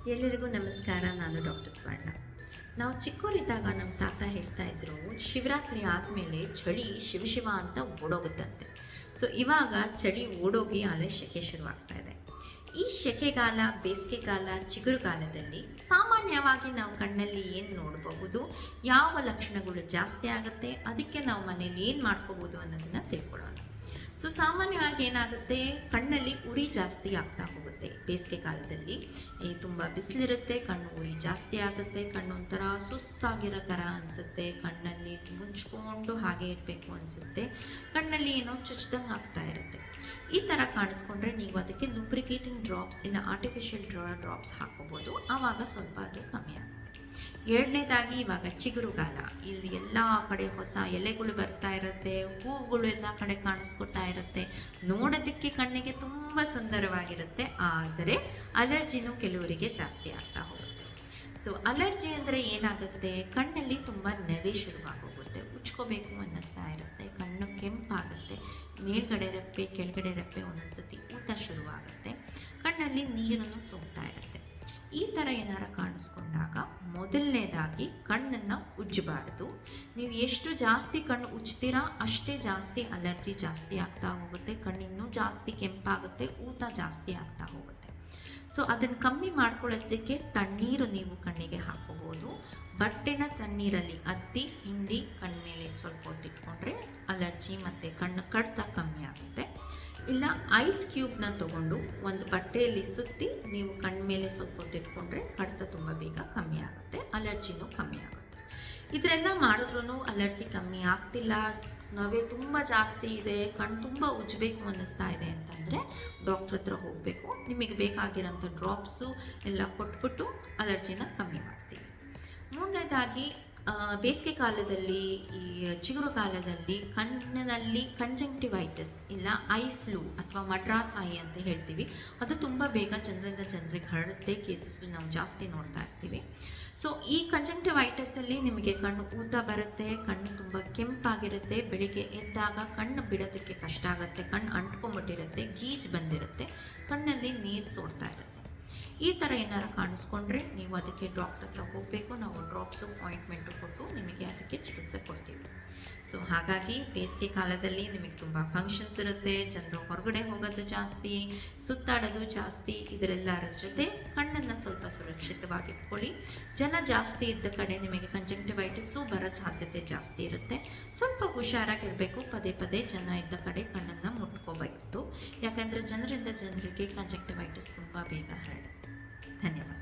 ಎಲ್ಲರಿಗೂ ನಮಸ್ಕಾರ. ನಾನು ಡಾಕ್ಟರ್ ಸ್ವರ್ಣ. ನಾವು ಚಿಕ್ಕವರಿದ್ದಾಗ ನಮ್ಮ ತಾತ ಹೇಳ್ತಾ ಇದ್ರು, ಶಿವರಾತ್ರಿ ಆದಮೇಲೆ ಚಳಿ ಶಿವ ಶಿವ ಅಂತ ಓಡೋಗುತ್ತಂತೆ. ಸೊ ಇವಾಗ ಚಳಿ ಓಡೋಗಿ ಅಲೆ ಶೆಕೆ ಶುರುವಾಗ್ತಾ ಇದೆ. ಈ ಶೆಕೆಗಾಲ, ಬೇಸಿಗೆಗಾಲ, ಚಿಗುರುಗಾಲದಲ್ಲಿ ಸಾಮಾನ್ಯವಾಗಿ ನಾವು ಕಣ್ಣಲ್ಲಿ ಏನು ನೋಡಬಹುದು, ಯಾವ ಲಕ್ಷಣಗಳು ಜಾಸ್ತಿ ಆಗುತ್ತೆ, ಅದಕ್ಕೆ ನಾವು ಮನೇಲಿ ಏನು ಮಾಡ್ಕೋಬೋದು ಅನ್ನೋದನ್ನು ತಿಳ್ಕೊಳ್ಳೋಣ. ಸೊ ಸಾಮಾನ್ಯವಾಗಿ ಏನಾಗುತ್ತೆ, ಕಣ್ಣಲ್ಲಿ ಉರಿ ಜಾಸ್ತಿ ಆಗ್ತಾ ಹೋಗುತ್ತೆ. ಬೇಸಿಗೆ ಕಾಲದಲ್ಲಿ ತುಂಬ ಬಿಸಿಲಿರುತ್ತೆ, ಕಣ್ಣು ಉರಿ ಜಾಸ್ತಿ ಆಗುತ್ತೆ, ಕಣ್ಣು ಒಂಥರ ಸುಸ್ತಾಗಿರೋ ಥರ ಅನಿಸುತ್ತೆ, ಕಣ್ಣಲ್ಲಿ ಮುಚ್ಕೊಂಡು ಹಾಗೆ ಇರಬೇಕು ಅನಿಸುತ್ತೆ, ಕಣ್ಣಲ್ಲಿ ಏನೋ ಚುಚ್ಚಿದಂಗೆ ಆಗ್ತಾ ಇರುತ್ತೆ. ಈ ಥರ ಕಾಣಿಸ್ಕೊಂಡ್ರೆ ನೀವು ಅದಕ್ಕೆ ಲೂಬ್ರಿಕೇಟಿಂಗ್ ಡ್ರಾಪ್ಸ್ ಇಲ್ಲ ಆರ್ಟಿಫಿಷಿಯಲ್ ಡ್ರಾಪ್ಸ್ ಹಾಕೋಬೋದು. ಆವಾಗ ಸ್ವಲ್ಪ ಅದು ಕಮ್ಮಿ ಆಗುತ್ತೆ. ಎರಡನೇದಾಗಿ ಇವಾಗ ಚಿಗುರುಗಾಲ, ಇಲ್ಲಿ ಎಲ್ಲ ಕಡೆ ಹೊಸ ಎಲೆಗಳು ಬರ್ತಾ ಇರುತ್ತೆ, ಹೂವುಗಳು ಎಲ್ಲ ಕಡೆ ಕಾಣಿಸ್ಕೊತಾ ಇರುತ್ತೆ, ನೋಡೋದಕ್ಕೆ ಕಣ್ಣಿಗೆ ತುಂಬ ಸುಂದರವಾಗಿರುತ್ತೆ. ಆದರೆ ಅಲರ್ಜಿನೂ ಕೆಲವರಿಗೆ ಜಾಸ್ತಿ ಆಗ್ತಾ ಹೋಗುತ್ತೆ. ಸೊ ಅಲರ್ಜಿ ಅಂದರೆ ಏನಾಗುತ್ತೆ, ಕಣ್ಣಲ್ಲಿ ತುಂಬ ನೆವೆ ಶುರುವಾಗೋಗುತ್ತೆ, ಉಚ್ಕೋಬೇಕು ಅನ್ನಿಸ್ತಾ ಇರುತ್ತೆ, ಕಣ್ಣು ಕೆಂಪಾಗುತ್ತೆ, ಮೇಲ್ಗಡೆ ರೆಪ್ಪೆ ಕೆಳಗಡೆ ರೆಪ್ಪೆ ಒಂದೊಂದ್ಸತಿ ಊತ ಶುರುವಾಗುತ್ತೆ, ಕಣ್ಣಲ್ಲಿ ನೀರನ್ನು ಸೋಗ್ತಾ ಇರುತ್ತೆ. ಈ ಥರ ಏನಾರು ಕಾಣಿಸ್ಕೊಂಡಾಗ ಮೊದಲನೇದಾಗಿ ಕಣ್ಣನ್ನು ಉಜ್ಜಬಾರ್ದು. ನೀವು ಎಷ್ಟು ಜಾಸ್ತಿ ಕಣ್ಣು ಉಜ್ತೀರಾ ಅಷ್ಟೇ ಜಾಸ್ತಿ ಅಲರ್ಜಿ ಜಾಸ್ತಿ ಆಗ್ತಾ ಹೋಗುತ್ತೆ, ಕಣ್ಣಿನ್ನೂ ಜಾಸ್ತಿ ಕೆಂಪಾಗುತ್ತೆ, ಊತ ಜಾಸ್ತಿ ಆಗ್ತಾ ಹೋಗುತ್ತೆ. ಸೊ ಅದನ್ನು ಕಮ್ಮಿ ಮಾಡ್ಕೊಳ್ಳೋದಕ್ಕೆ ತಣ್ಣೀರು ನೀವು ಕಣ್ಣಿಗೆ ಹಾಕೋಬೋದು. ಬಟ್ಟೆನ ತಣ್ಣೀರಲ್ಲಿ ಅದ್ದಿ ಹಿಂಡಿ ಕಣ್ಮೇಲೆ ಸ್ವಲ್ಪ ಹೊತ್ತಿಟ್ಕೊಂಡ್ರೆ ಅಲರ್ಜಿ ಮತ್ತು ಕಣ್ಣು ಕಡ್ತ ಕಮ್ಮಿ ಆಗುತ್ತೆ. ಇಲ್ಲ ಐಸ್ ಕ್ಯೂಬ್ನ ತೊಗೊಂಡು ಒಂದು ಬಟ್ಟೆಯಲ್ಲಿ ಸುತ್ತಿ ನೀವು ಕಣ್ಮೇಲೆ ಸ್ವಲ್ಪ ಹೊತ್ತಿಟ್ಕೊಂಡ್ರೆ ಕಡಿತ ತುಂಬ ಬೇಗ ಕಮ್ಮಿ ಆಗುತ್ತೆ, ಅಲರ್ಜಿನೂ ಕಮ್ಮಿ ಆಗುತ್ತೆ. ಇದರೆಲ್ಲ ಮಾಡಿದ್ರೂ ಅಲರ್ಜಿ ಕಮ್ಮಿ ಆಗ್ತಿಲ್ಲ, ನಾವೇ ತುಂಬ ಜಾಸ್ತಿ ಇದೆ, ಕಣ್ಣು ತುಂಬ ಉಜ್ಜಬೇಕು ಅನ್ನಿಸ್ತಾ ಇದೆ ಅಂತಂದರೆ ಡಾಕ್ಟ್ರ್ ಹತ್ರ ಹೋಗಬೇಕು. ನಿಮಗೆ ಬೇಕಾಗಿರೋಂಥ ಡ್ರಾಪ್ಸು ಎಲ್ಲ ಕೊಟ್ಬಿಟ್ಟು ಅಲರ್ಜಿನ ಕಮ್ಮಿ ಮಾಡ್ತೀವಿ. ಮೂರನೇದಾಗಿ ಬೇಸಿಗೆ ಕಾಲದಲ್ಲಿ, ಈ ಚಿಗುರು ಕಾಲದಲ್ಲಿ ಕಣ್ಣಿನಲ್ಲಿ ಕಂಜಂಕ್ಟಿವೈಟಿಸ್ ಇಲ್ಲ ಐ ಫ್ಲೂ ಅಥವಾ ಮಡ್ರಾಸ್ ಐ ಅಂತ ಹೇಳ್ತೀವಿ, ಅದು ತುಂಬ ಬೇಗ ಜನರಿಂದ ಜನರಿಗೆ ಹರಡುತ್ತೆ. ಕೇಸಸ್ಸು ನಾವು ಜಾಸ್ತಿ ನೋಡ್ತಾ ಇರ್ತೀವಿ. ಸೊ ಈ ಕಂಜಂಕ್ಟಿವೈಟಿಸಲ್ಲಿ ನಿಮಗೆ ಕಣ್ಣು ಊತ ಬರುತ್ತೆ, ಕಣ್ಣು ತುಂಬ ಕೆಂಪಾಗಿರುತ್ತೆ, ಬೆಳಿಗ್ಗೆ ಎದ್ದಾಗ ಕಣ್ಣು ಬಿಡೋದಕ್ಕೆ ಕಷ್ಟ ಆಗುತ್ತೆ, ಕಣ್ಣು ಅಂಟ್ಕೊಂಡ್ಬಿಟ್ಟಿರುತ್ತೆ, ಗೀಜು ಬಂದಿರುತ್ತೆ, ಕಣ್ಣಲ್ಲಿ ನೀರು ಸೋಡ್ತಾ ಇರುತ್ತೆ. ಈ ಥರ ಏನಾರು ಕಾಣಿಸ್ಕೊಂಡ್ರೆ ನೀವು ಅದಕ್ಕೆ ಡಾಕ್ಟ್ರ್ ಹತ್ರ ಹೋಗಬೇಕು. ನಾವು ಡ್ರಾಪ್ಸು ಆಯಿಂಟ್ಮೆಂಟು ಕೊಟ್ಟು ನಿಮಗೆ ಅದಕ್ಕೆ ಚಿಕಿತ್ಸೆ ಕೊಡ್ತೀವಿ. ಸೊ ಹಾಗಾಗಿ ಬೇಸಿಗೆ ಕಾಲದಲ್ಲಿ ನಿಮಗೆ ತುಂಬ ಫಂಕ್ಷನ್ಸ್ ಇರುತ್ತೆ, ಜನರು ಹೊರಗಡೆ ಹೋಗೋದು ಜಾಸ್ತಿ, ಸುತ್ತಾಡೋದು ಜಾಸ್ತಿ, ಇದರೆಲ್ಲರ ಜೊತೆ ಕಣ್ಣನ್ನು ಸ್ವಲ್ಪ ಸುರಕ್ಷಿತವಾಗಿ ಇಟ್ಕೊಳ್ಳಿ. ಜನ ಜಾಸ್ತಿ ಇದ್ದ ಕಡೆ ನಿಮಗೆ ಕಂಜಂಕ್ಟಿವೈಟಿಸ್ಸು ಬರೋ ಸಾಧ್ಯತೆ ಜಾಸ್ತಿ ಇರುತ್ತೆ. ಸ್ವಲ್ಪ ಹುಷಾರಾಗಿರಬೇಕು, ಪದೇ ಪದೇ ಜನ ಇದ್ದ ಕಡೆ ಕಣ್ಣನ್ನು ಮುಟ್ಕೋಬಾರ್ದು. ಯಾಕಂದರೆ ಜನರಿಂದ ಜನರಿಗೆ ಕಂಜಂಕ್ಟಿವೈಟಿಸ್ ತುಂಬ ಬೇಗ ಹರಡುತ್ತೆ. ಧನ್ಯವಾದ.